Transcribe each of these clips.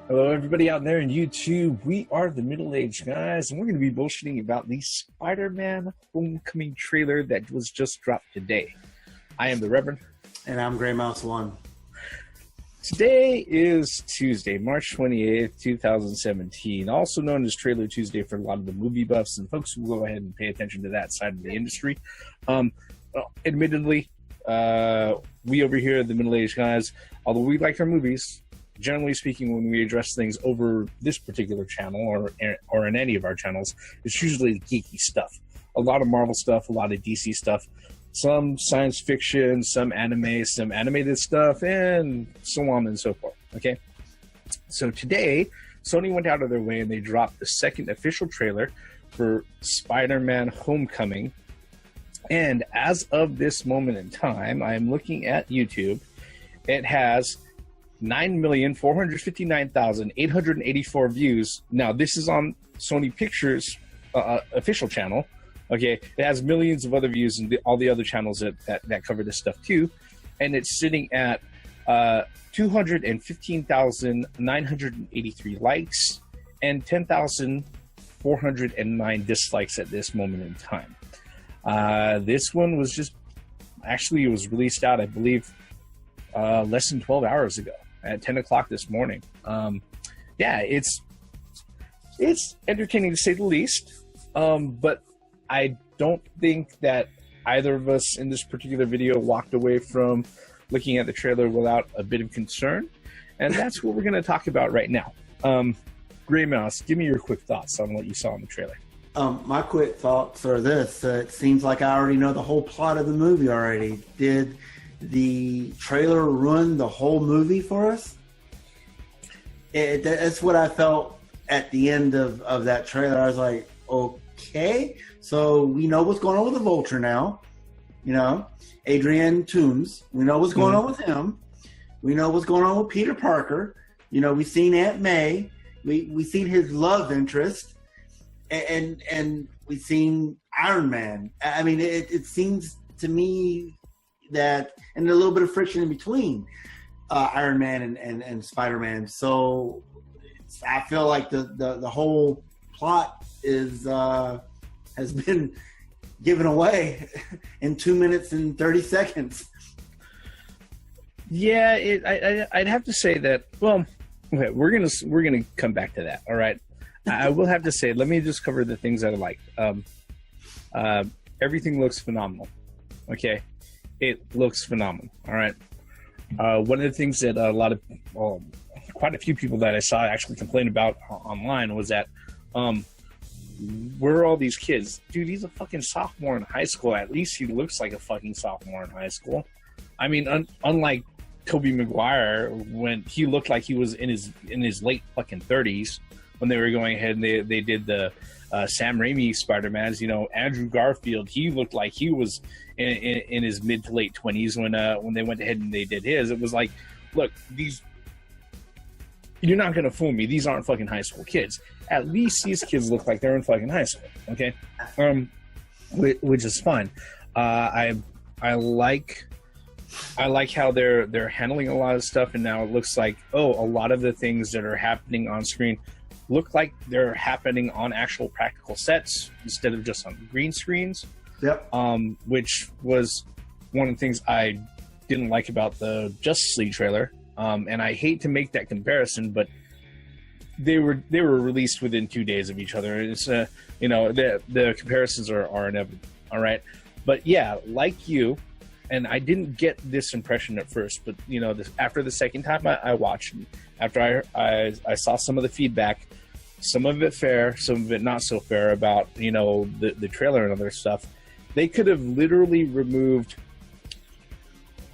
Hello, everybody out there in YouTube. We are the Middle-Aged Guys, and we're going to be bullshitting about the Spider-Man Homecoming trailer that was just dropped today. I am the Reverend. And I'm Graymouse1. Today is Tuesday, March 28th, 2017, also known as Trailer Tuesday for a lot of the movie buffs and folks who will go ahead and pay attention to that side of the industry. Admittedly, we over here, the Middle-Aged Guys, although we like our movies, generally speaking, when we address things over this particular channel or in any of our channels, it's usually geeky stuff. A lot of Marvel stuff, a lot of DC stuff, some science fiction, some anime, some animated stuff, and so on and so forth. Okay? So today, Sony went out of their way and they dropped the second official trailer for Spider-Man Homecoming. And as of this moment in time, I am looking at YouTube. It has 9,459,884 views. Now, this is on Sony Pictures' official channel. Okay, it has millions of other views and all the other channels that cover this stuff too. And it's sitting at 215,983 likes and 10,409 dislikes at this moment in time. This one was just, actually it was released out, I believe, less than 12 hours ago at 10 o'clock this morning. Yeah, it's entertaining to say the least, but I don't think that either of us in this particular video walked away from looking at the trailer without a bit of concern, and that's what we're going to talk about right now. Gray Mouse, give me your quick thoughts on what you saw in the trailer. My quick thoughts are this. It seems like I already know the whole plot of the movie already. Did the trailer ruin the whole movie for us? That's what I felt at the end of that trailer. I was like, okay, so we know what's going on with the Vulture now. You know, Adrian Toomes. We know what's going on with him. We know what's going on with Peter Parker. You know, we've seen Aunt May. We've seen his love interest. And we've seen Iron Man. I mean, it seems to me that, and a little bit of friction in between Iron Man and Spider-Man. So I feel like the whole plot has been given away in 2 minutes and 30 seconds. Yeah, I'd have to say that. Well, okay, we're gonna come back to that. All right. I will have to say, let me just cover the things that I like. Everything looks phenomenal. Okay, it looks phenomenal. All right. One of the things that quite a few people that I saw actually complain about online was that, where are all these kids? Dude, he's a fucking sophomore in high school. At least he looks like a fucking sophomore in high school. I mean, unlike Tobey Maguire, when he looked like he was in his late fucking 30s. When they were going ahead and they did the Sam Raimi Spider-Mans, you know, Andrew Garfield, he looked like he was in his mid to late 20s when they went ahead and they did his. It was like, look, you're not going to fool me. These aren't fucking high school kids. At least these kids look like they're in fucking high school, okay? Which is fine. I like how they're handling a lot of stuff, and now it looks like, a lot of the things that are happening on screen look like they're happening on actual practical sets instead of just on green screens. Yep. Which was one of the things I didn't like about the Justice League trailer. And I hate to make that comparison, but they were released within 2 days of each other. It's you know, the comparisons are inevitable. All right, but yeah, like you. And I didn't get this impression at first, but you know, after the second time I watched, after I saw some of the feedback, some of it fair, some of it not so fair about, you know, the trailer and other stuff, they could have literally removed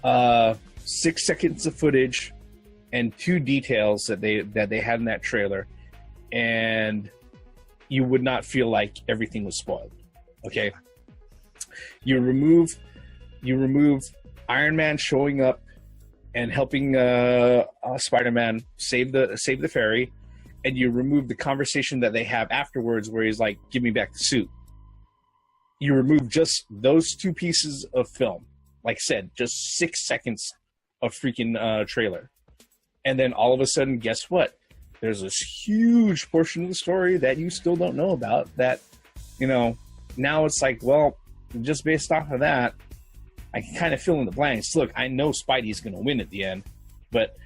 6 seconds of footage and 2 details that they had in that trailer, and you would not feel like everything was spoiled. Okay, you remove Iron Man showing up and helping Spider-Man save the ferry, and you remove the conversation that they have afterwards where he's like, "Give me back the suit." You remove just those 2 pieces of film, like I said, just 6 seconds of freaking trailer, and then all of a sudden, guess what? there's this huge portion of the story that you still don't know about that, you know, now it's like, well, just based off of that, I can kind of fill in the blanks. Look, I know Spidey's going to win at the end, but,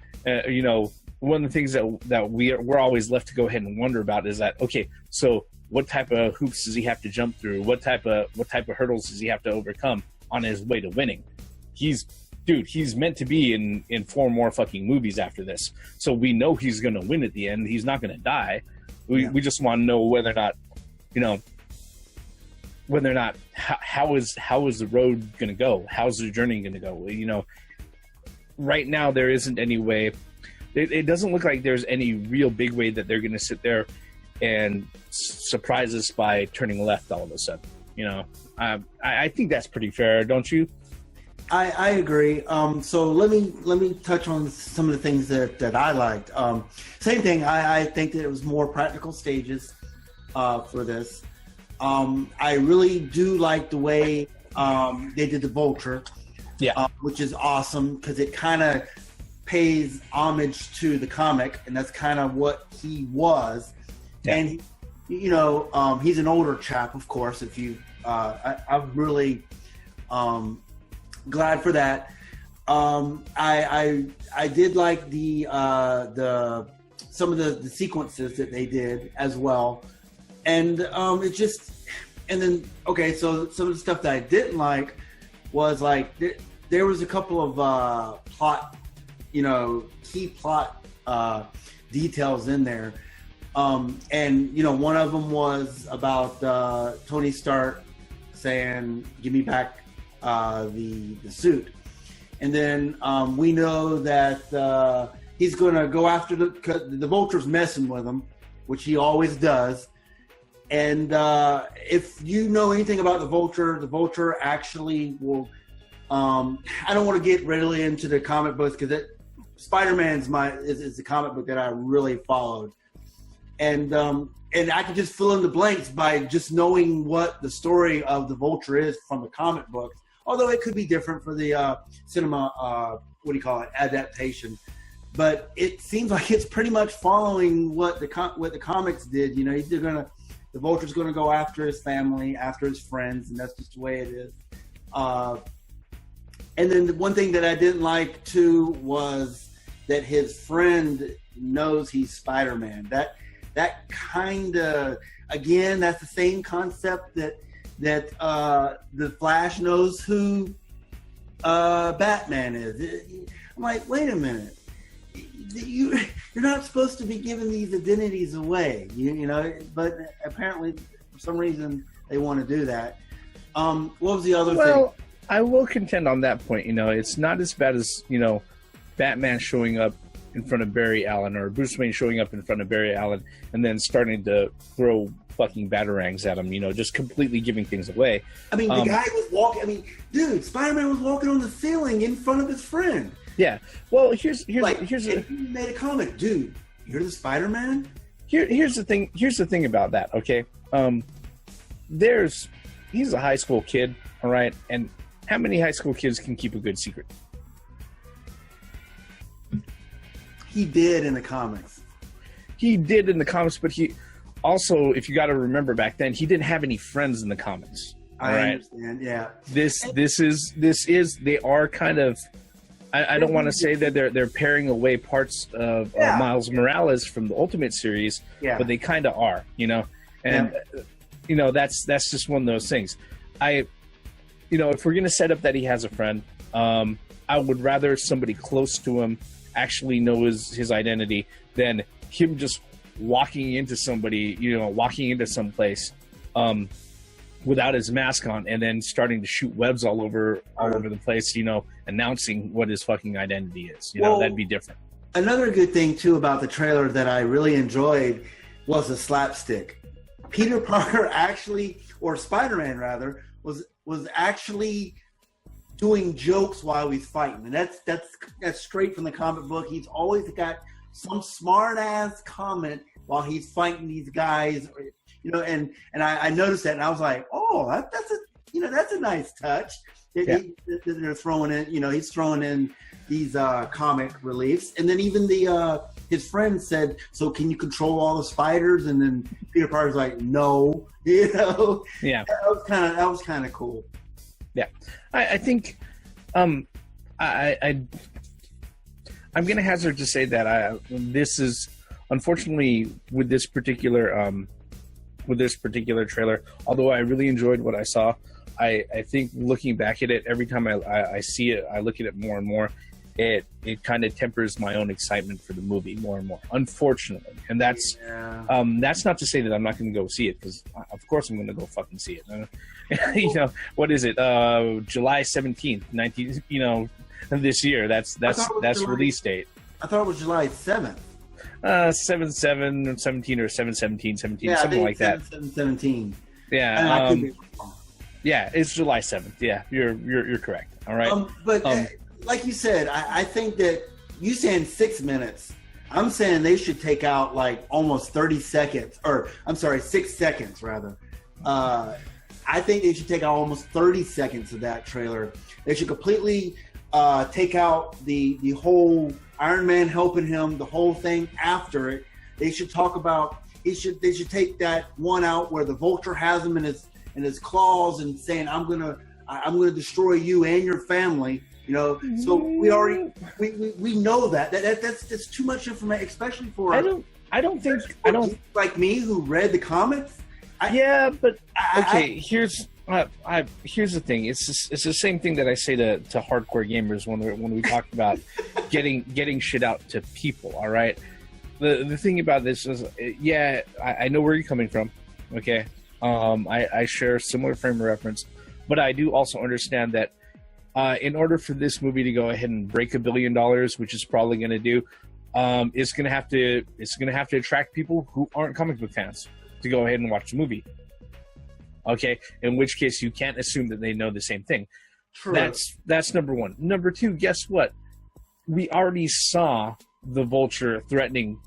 you know, one of the things that we're always left to go ahead and wonder about is that, okay, so what type of hoops does he have to jump through? What type of hurdles does he have to overcome on his way to winning? He's meant to be in 4 more fucking movies after this. So we know he's going to win at the end. He's not going to die. We just want to know whether or not, you know, how is the road going to go? How's the journey going to go? You know, right now there isn't any way. It doesn't look like there's any real big way that they're going to sit there and surprise us by turning left all of a sudden. You know, I think that's pretty fair, don't you? I agree. So let me touch on some of the things that I liked. Same thing. I think that it was more practical stages for this. I really do like the way they did the Vulture, which is awesome because it kind of pays homage to the comic, and that's kind of what he was. Yeah. And you know, he's an older chap, of course. If you, I'm really glad for that. I did like the some of the sequences that they did as well, and it just, and then okay, so some of the stuff that I didn't like was like there was a couple of plot, you know, key plot details in there, and you know, one of them was about Tony Stark saying, "Give me back the suit," and then we know that he's going to go after the Vulture's messing with him, which he always does. And if you know anything about the Vulture actually will. I don't want to get readily into the comic books because Spider-Man's is the comic book that I really followed, and I can just fill in the blanks by just knowing what the story of the Vulture is from the comic books. Although it could be different for the cinema, adaptation. But it seems like it's pretty much following what the comics did. You know, the Vulture's gonna go after his family, after his friends, and that's just the way it is. And then the one thing that I didn't like too was that his friend knows he's Spider-Man. That kind of, again, that's the same concept that the Flash knows who Batman is. I'm like, wait a minute, you're not supposed to be giving these identities away, you know. But apparently, for some reason, they want to do that. What was the other thing? Well, I will contend on that point. You know, it's not as bad as, you know, Batman showing up in front of Barry Allen or Bruce Wayne showing up in front of Barry Allen and then starting to throw fucking batarangs at him, you know, just completely giving things away. I mean, the guy was walking. I mean, dude, Spider-Man was walking on the ceiling in front of his friend. Yeah. Well, here's if you made a comment, dude, you're the Spider-Man. Here's the thing. Here's the thing about that. Okay. He's a high school kid. All right. And how many high school kids can keep a good secret? He did in the comics. He did in the comics, but he also, if you got to remember back then, he didn't have any friends in the comics. All right? Understand, yeah. This is they are kind of, I don't want to say that they're paring away parts of Miles Morales from the Ultimate series, but they kind of are, you know, and you know, that's just one of those things. You know, if we're going to set up that he has a friend, I would rather somebody close to him actually know his identity than him just walking into somebody, you know, walking into some place without his mask on and then starting to shoot webs all over the place, you know, announcing what his fucking identity is. You know, that'd be different. Another good thing, too, about the trailer that I really enjoyed was the slapstick. Peter Parker actually, or Spider-Man rather, was actually doing jokes while he's fighting, and that's straight from the comic book. He's always got some smart ass comment while he's fighting these guys, you know. And I noticed that, and I was like, oh, that's a nice touch. They're throwing in, he's throwing in these comic reliefs, and then even his friend said, "So can you control all the spiders?" And then Peter Parker's like, "No," Yeah, that was kind of cool. Yeah, I think I'm going to hazard to say that this is unfortunately with this particular trailer. Although I really enjoyed what I saw, I think looking back at it, every time I see it, I look at it more and more. It kind of tempers my own excitement for the movie more and more, unfortunately. And that's not to say that I'm not going to go see it, because of course I'm going to go fucking see it. What is it? July 17th, 19. This year. That's release date. I thought it was July 7th. 7/7/17 or 7/17/17, something like that. 7/17. Yeah. Yeah, it's July 7th. Yeah, you're correct. All right. But like you said, I think that you saying 6 minutes. I'm saying they should take out like almost 30 seconds, or I'm sorry, 6 seconds rather. I think they should take out almost 30 seconds of that trailer. They should completely take out the whole Iron Man helping him, the whole thing after it. They should talk about. They should take that one out where the Vulture has him in his claws and saying, "I'm gonna destroy you and your family." So we already we know that's too much information, especially for I don't think like me who read the comics. Here's the thing. It's the same thing that I say to hardcore gamers when we talk about getting shit out to people. All right. The thing about this is, I know where you're coming from. Okay. I share a similar frame of reference, but I do also understand that in order for this movie to go ahead and break $1 billion, which is probably going to do, it's going to have to attract people who aren't comic book fans to go ahead and watch the movie. Okay, in which case you can't assume that they know the same thing. True. That's number one. Number two, guess what? We already saw the Vulture threatening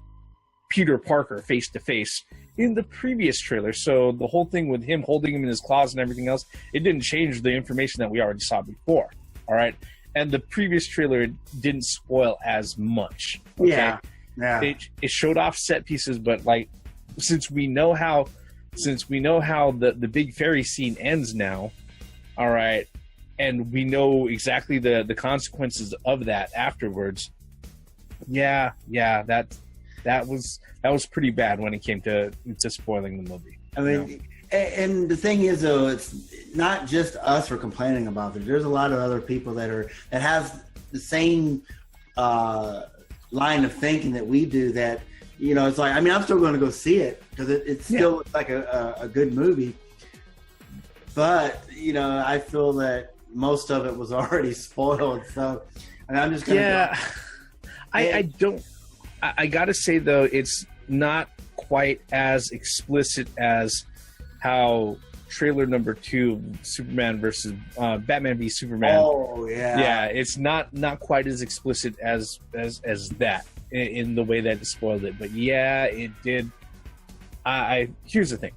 Peter Parker face to face in the previous trailer. So the whole thing with him holding him in his claws and everything else, it didn't change the information that we already saw before. All right, and the previous trailer didn't spoil as much. Okay? Yeah. It showed off set pieces, but like since we know how the big fairy scene ends now, all right, and we know exactly the consequences of that afterwards. That was pretty bad when it came to spoiling the movie. I mean, and the thing is, though, it's not just us for complaining about it. There's a lot of other people that have the same line of thinking that we do. That it's like, I mean, I'm still going to go see it because it's still like a good movie. But I feel that most of it was already spoiled. So I'm just going to I gotta say though, it's not quite as explicit as how trailer number 2, Superman versus Batman v Superman. Oh yeah. Yeah, it's not quite as explicit as that in the way that it spoiled it. But yeah, it did. Here's the thing,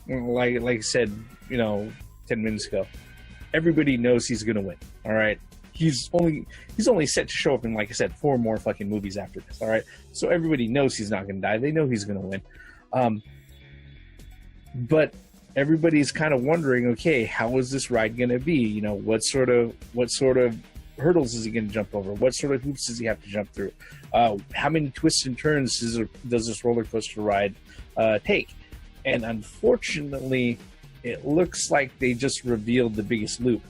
like I said, 10 minutes ago, everybody knows he's gonna win. All right. He's only set to show up in, like I said, 4 more fucking movies after this. All right, so everybody knows he's not going to die. They know he's going to win. But everybody's kind of wondering, okay, how is this ride going to be? What sort of hurdles is he going to jump over? What sort of hoops does he have to jump through? How many twists and turns does this roller coaster ride take? And unfortunately, it looks like they just revealed the biggest loop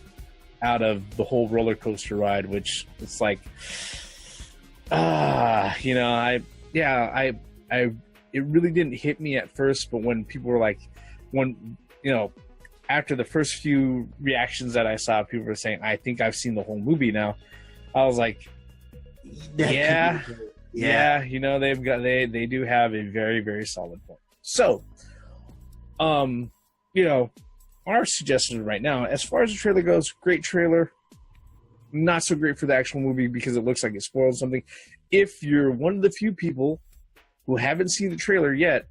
out of the whole roller coaster ride, which it's like, it really didn't hit me at first, but when people were like, after the first few reactions that I saw, people were saying, I think I've seen the whole movie now. I was like, they do have a very, very solid point. So, our suggestion right now, as far as the trailer goes, great trailer. Not so great for the actual movie because it looks like it spoils something. If you're one of the few people who haven't seen the trailer yet,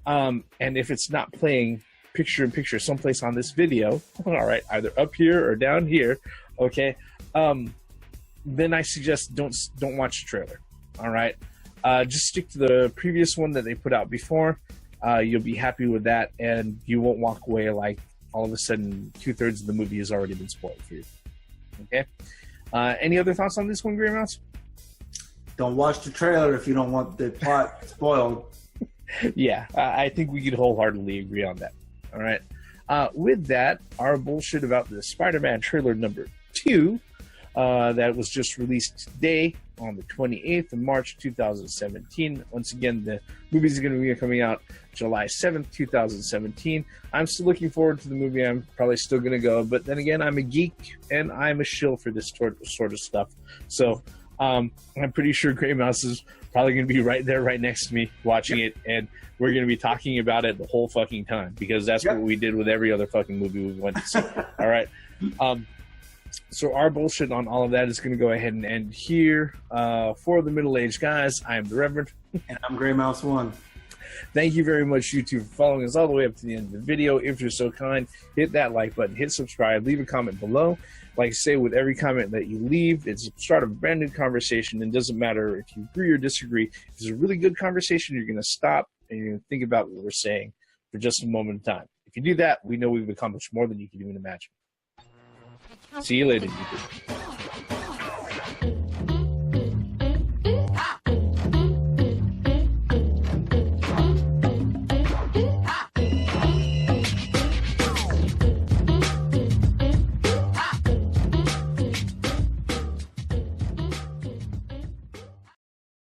and if it's not playing picture someplace on this video, all right, either up here or down here, okay, then I suggest don't watch the trailer, all right? Just stick to the previous one that they put out before. You'll be happy with that, and you won't walk away like all of a sudden 2/3 of the movie has already been spoiled for you. Okay? Any other thoughts on this one, Graymouse? Don't watch the trailer if you don't want the plot spoiled. Yeah, I think we could wholeheartedly agree on that. All right. With that, our bullshit about the Spider-Man trailer number 2 that was just released today on the 28th of March 2017. Once again, the movie is going to be coming out July 7th, 2017. I'm still looking forward to the movie. I'm probably still going to go, but then again, I'm a geek and I'm a shill for this sort of stuff. So I'm pretty sure Graymouse is probably going to be right there, right next to me, watching it, and we're going to be talking about it the whole fucking time, because that's what we did with every other fucking movie we went to see. All right. So our bullshit on all of that is going to go ahead and end here. For the middle-aged guys, I am the Reverend. And I'm Graymouse1. Thank you very much, YouTube, for following us all the way up to the end of the video. If you're so kind, hit that like button, hit subscribe, leave a comment below. Like I say, with every comment that you leave, it's the start of a brand new conversation, and it doesn't matter if you agree or disagree. If it's a really good conversation, you're going to stop and you're going to think about what we're saying for just a moment of time. If you do that, we know we've accomplished more than you can even imagine. See you later, YouTube.